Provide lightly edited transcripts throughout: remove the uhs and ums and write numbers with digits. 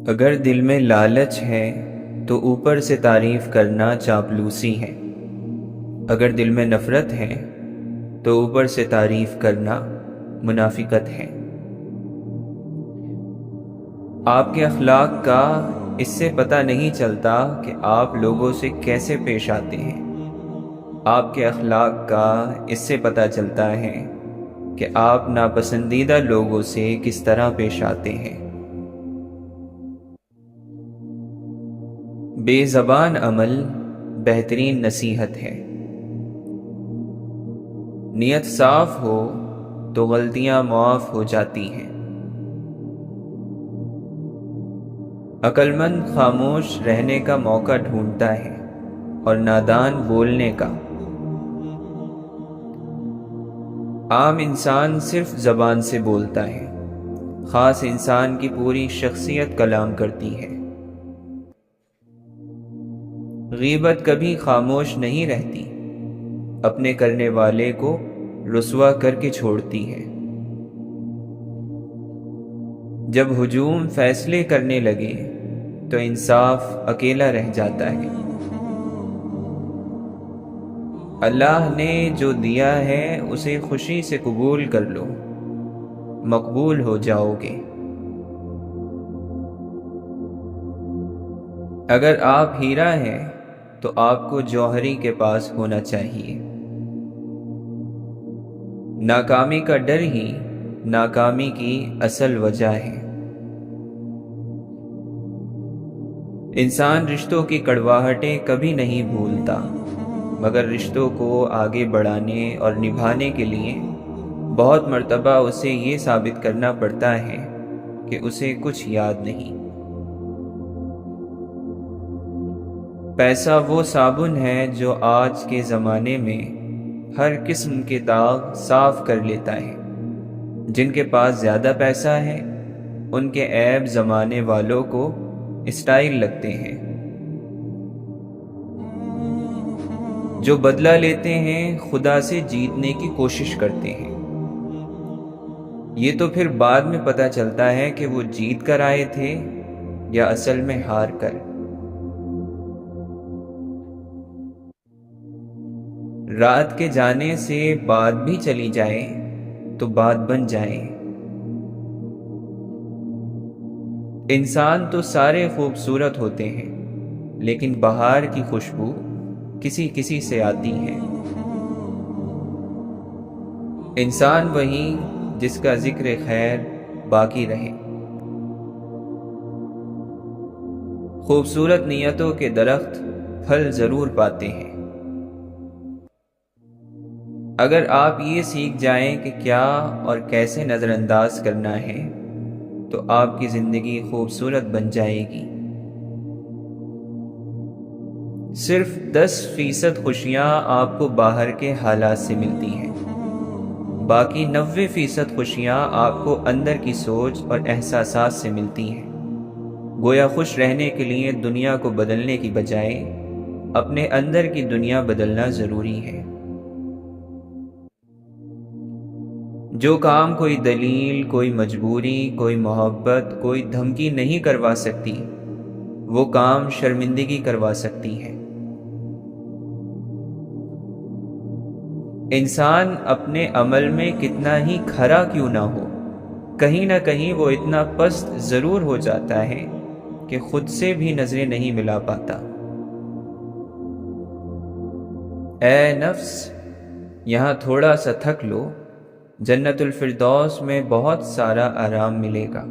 اگر دل میں لالچ ہے تو اوپر سے تعریف کرنا چاپلوسی ہے۔ اگر دل میں نفرت ہے تو اوپر سے تعریف کرنا منافقت ہے۔ آپ کے اخلاق کا اس سے پتہ نہیں چلتا کہ آپ لوگوں سے کیسے پیش آتے ہیں۔ آپ کے اخلاق کا اس سے پتہ چلتا ہے کہ آپ ناپسندیدہ لوگوں سے کس طرح پیش آتے ہیں۔ بے زبان عمل بہترین نصیحت ہے۔ نیت صاف ہو تو غلطیاں معاف ہو جاتی ہیں۔ عقل مند خاموش رہنے کا موقع ڈھونڈتا ہے اور نادان بولنے کا۔ عام انسان صرف زبان سے بولتا ہے، خاص انسان کی پوری شخصیت کلام کرتی ہے۔ غیبت کبھی خاموش نہیں رہتی، اپنے کرنے والے کو رسوا کر کے چھوڑتی ہے۔ جب ہجوم فیصلے کرنے لگے تو انصاف اکیلا رہ جاتا ہے۔ اللہ نے جو دیا ہے اسے خوشی سے قبول کر لو، مقبول ہو جاؤ گے۔ اگر آپ ہیرا ہیں تو آپ کو جوہری کے پاس ہونا چاہیے۔ ناکامی کا ڈر ہی ناکامی کی اصل وجہ ہے۔ انسان رشتوں کی کڑواہٹیں کبھی نہیں بھولتا، مگر رشتوں کو آگے بڑھانے اور نبھانے کے لیے بہت مرتبہ اسے یہ ثابت کرنا پڑتا ہے کہ اسے کچھ یاد نہیں۔ پیسہ وہ صابن ہے جو آج کے زمانے میں ہر قسم کے داغ صاف کر لیتا ہے۔ جن کے پاس زیادہ پیسہ ہے ان کے عیب زمانے والوں کو اسٹائل لگتے ہیں۔ جو بدلہ لیتے ہیں خدا سے جیتنے کی کوشش کرتے ہیں۔ یہ تو پھر بعد میں پتہ چلتا ہے کہ وہ جیت کر آئے تھے یا اصل میں ہار کر۔ رات کے جانے سے بات بھی چلی جائے تو بات بن جائے۔ انسان تو سارے خوبصورت ہوتے ہیں، لیکن بہار کی خوشبو کسی کسی سے آتی ہے۔ انسان وہی جس کا ذکر خیر باقی رہے۔ خوبصورت نیتوں کے درخت پھل ضرور پاتے ہیں۔ اگر آپ یہ سیکھ جائیں کہ کیا اور کیسے نظر انداز کرنا ہے تو آپ کی زندگی خوبصورت بن جائے گی۔ صرف 10% خوشیاں آپ کو باہر کے حالات سے ملتی ہیں، باقی 90% خوشیاں آپ کو اندر کی سوچ اور احساسات سے ملتی ہیں۔ گویا خوش رہنے کے لیے دنیا کو بدلنے کی بجائے اپنے اندر کی دنیا بدلنا ضروری ہے۔ جو کام کوئی دلیل، کوئی مجبوری، کوئی محبت، کوئی دھمکی نہیں کروا سکتی، وہ کام شرمندگی کروا سکتی ہے۔ انسان اپنے عمل میں کتنا ہی کھرا کیوں نہ ہو، کہیں نہ کہیں وہ اتنا پست ضرور ہو جاتا ہے کہ خود سے بھی نظریں نہیں ملا پاتا۔ اے نفس، یہاں تھوڑا سا تھک لو، جنت الفردوس میں بہت سارا آرام ملے گا۔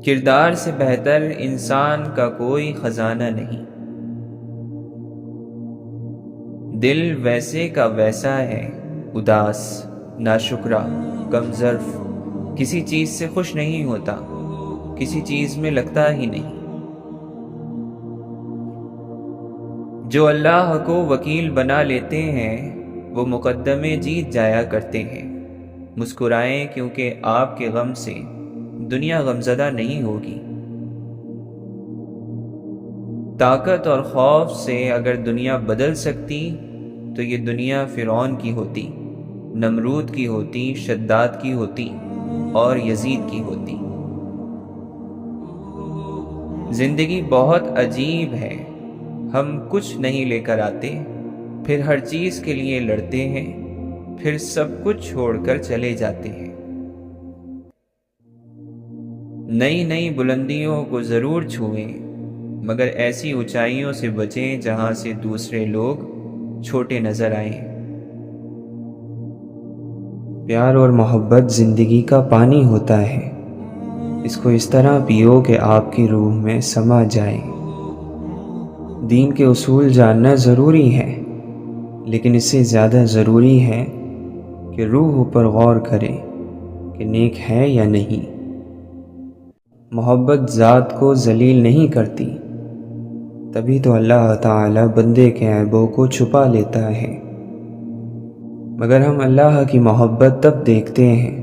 کردار سے بہتر انسان کا کوئی خزانہ نہیں۔ دل ویسے کا ویسا ہے، اداس، ناشکرا، کمظرف، کسی چیز سے خوش نہیں ہوتا، کسی چیز میں لگتا ہی نہیں۔ جو اللہ کو وکیل بنا لیتے ہیں وہ مقدمے جیت جایا کرتے ہیں۔ مسکرائیں کیونکہ آپ کے غم سے دنیا غمزدہ نہیں ہوگی۔ طاقت اور خوف سے اگر دنیا بدل سکتی تو یہ دنیا فرعون کی ہوتی، نمرود کی ہوتی، شداد کی ہوتی اور یزید کی ہوتی۔ زندگی بہت عجیب ہے، ہم کچھ نہیں لے کر آتے، پھر ہر چیز کے لیے لڑتے ہیں، پھر سب کچھ چھوڑ کر چلے جاتے ہیں۔ نئی نئی بلندیوں کو ضرور چھوئیں، مگر ایسی اونچائیوں سے بچیں جہاں سے دوسرے لوگ چھوٹے نظر آئیں۔ پیار اور محبت زندگی کا پانی ہوتا ہے، اس کو اس طرح پیو کہ آپ کی روح میں سما جائے۔ دین کے اصول جاننا ضروری ہے، لیکن اس سے زیادہ ضروری ہے کہ روح پر غور کرے کہ نیک ہے یا نہیں۔ محبت ذات کو ذلیل نہیں کرتی، تبھی تو اللہ تعالی بندے کے عیبوں کو چھپا لیتا ہے۔ مگر ہم اللہ کی محبت تب دیکھتے ہیں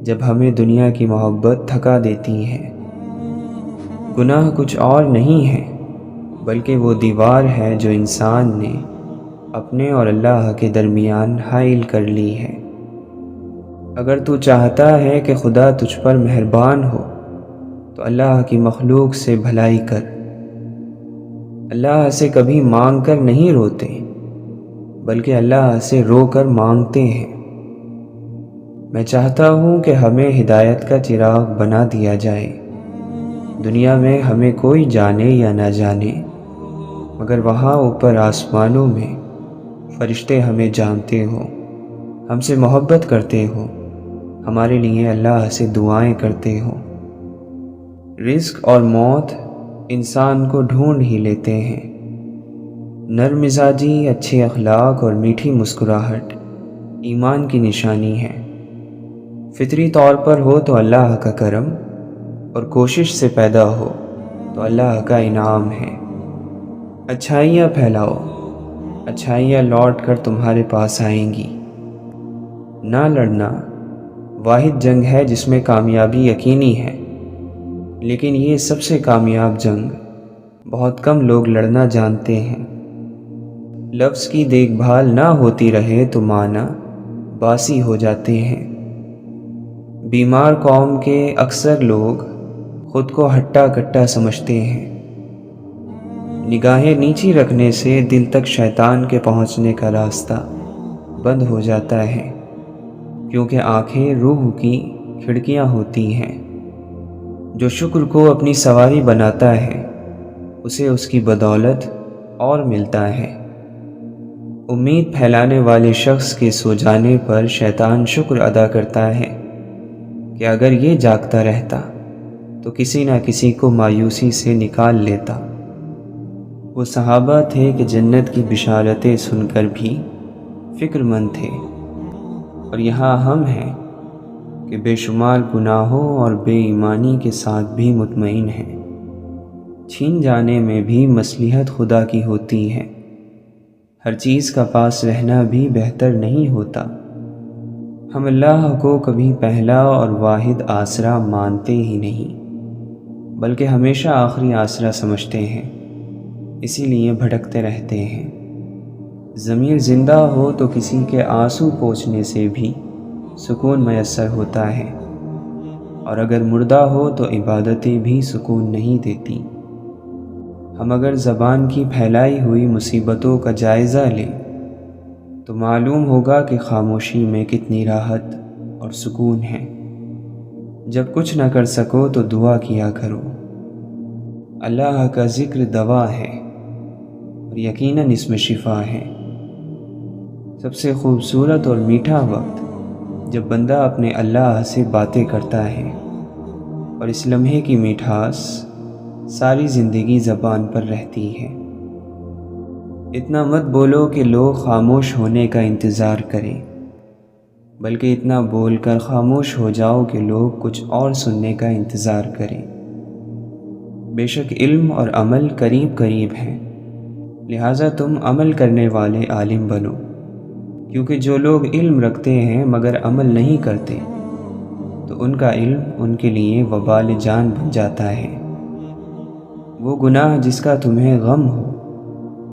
جب ہمیں دنیا کی محبت تھکا دیتی ہے۔ گناہ کچھ اور نہیں ہے بلکہ وہ دیوار ہے جو انسان نے اپنے اور اللہ کے درمیان حائل کر لی ہے۔ اگر تو چاہتا ہے کہ خدا تجھ پر مہربان ہو تو اللہ کی مخلوق سے بھلائی کر۔ اللہ سے کبھی مانگ کر نہیں روتے، بلکہ اللہ سے رو کر مانگتے ہیں۔ میں چاہتا ہوں کہ ہمیں ہدایت کا چراغ بنا دیا جائے۔ دنیا میں ہمیں کوئی جانے یا نہ جانے، مگر وہاں اوپر آسمانوں میں فرشتے ہمیں جانتے ہو، ہم سے محبت کرتے ہو، ہمارے لیے اللہ سے دعائیں کرتے ہو۔ رزق اور موت انسان کو ڈھونڈ ہی لیتے ہیں۔ نرم مزاجی، اچھے اخلاق اور میٹھی مسکراہٹ ایمان کی نشانی ہے۔ فطری طور پر ہو تو اللہ کا کرم، اور کوشش سے پیدا ہو تو اللہ کا انعام ہے۔ اچھائیاں پھیلاؤ، اچھائیاں لوٹ کر تمہارے پاس آئیں گی۔ نہ لڑنا واحد جنگ ہے جس میں کامیابی یقینی ہے، لیکن یہ سب سے کامیاب جنگ بہت کم لوگ لڑنا جانتے ہیں۔ لفظ کی دیکھ بھال نہ ہوتی رہے تو معنی باسی ہو جاتے ہیں۔ بیمار قوم کے اکثر لوگ خود کو ہٹا کٹا سمجھتے ہیں۔ نگاہیں نیچی رکھنے سے دل تک شیطان کے پہنچنے کا راستہ بند ہو جاتا ہے، کیونکہ آنکھیں روح کی کھڑکیاں ہوتی ہیں۔ جو شکر کو اپنی سواری بناتا ہے اسے اس کی بدولت اور ملتا ہے۔ امید پھیلانے والے شخص کے سو جانے پر شیطان شکر ادا کرتا ہے کہ اگر یہ جاگتا رہتا تو کسی نہ کسی کو مایوسی سے نکال لیتا۔ وہ صحابہ تھے کہ جنت کی بشارتیں سن کر بھی فکر مند تھے، اور یہاں ہم ہیں کہ بے شمار گناہوں اور بے ایمانی کے ساتھ بھی مطمئن ہیں۔ چھین جانے میں بھی مصلحت خدا کی ہوتی ہے، ہر چیز کا پاس رہنا بھی بہتر نہیں ہوتا۔ ہم اللہ کو کبھی پہلا اور واحد آسرا مانتے ہی نہیں، بلکہ ہمیشہ آخری آسرا سمجھتے ہیں، اسی لیے بھٹکتے رہتے ہیں۔ ضمیر زندہ ہو تو کسی کے آنسو پوچھنے سے بھی سکون میسر ہوتا ہے، اور اگر مردہ ہو تو عبادتیں بھی سکون نہیں دیتی۔ ہم اگر زبان کی پھیلائی ہوئی مصیبتوں کا جائزہ لیں تو معلوم ہوگا کہ خاموشی میں کتنی راحت اور سکون ہے۔ جب کچھ نہ کر سکو تو دعا کیا کرو۔ اللہ کا ذکر دوا ہے، اور یقیناً اس میں شفا ہے۔ سب سے خوبصورت اور میٹھا وقت جب بندہ اپنے اللہ سے باتیں کرتا ہے، اور اس لمحے کی میٹھاس ساری زندگی زبان پر رہتی ہے۔ اتنا مت بولو کہ لوگ خاموش ہونے کا انتظار کریں، بلکہ اتنا بول کر خاموش ہو جاؤ کہ لوگ کچھ اور سننے کا انتظار کریں۔ بے شک علم اور عمل قریب قریب ہیں، لہٰذا تم عمل کرنے والے عالم بنو، کیونکہ جو لوگ علم رکھتے ہیں مگر عمل نہیں کرتے تو ان کا علم ان کے لیے وبال جان بن جاتا ہے۔ وہ گناہ جس کا تمہیں غم ہو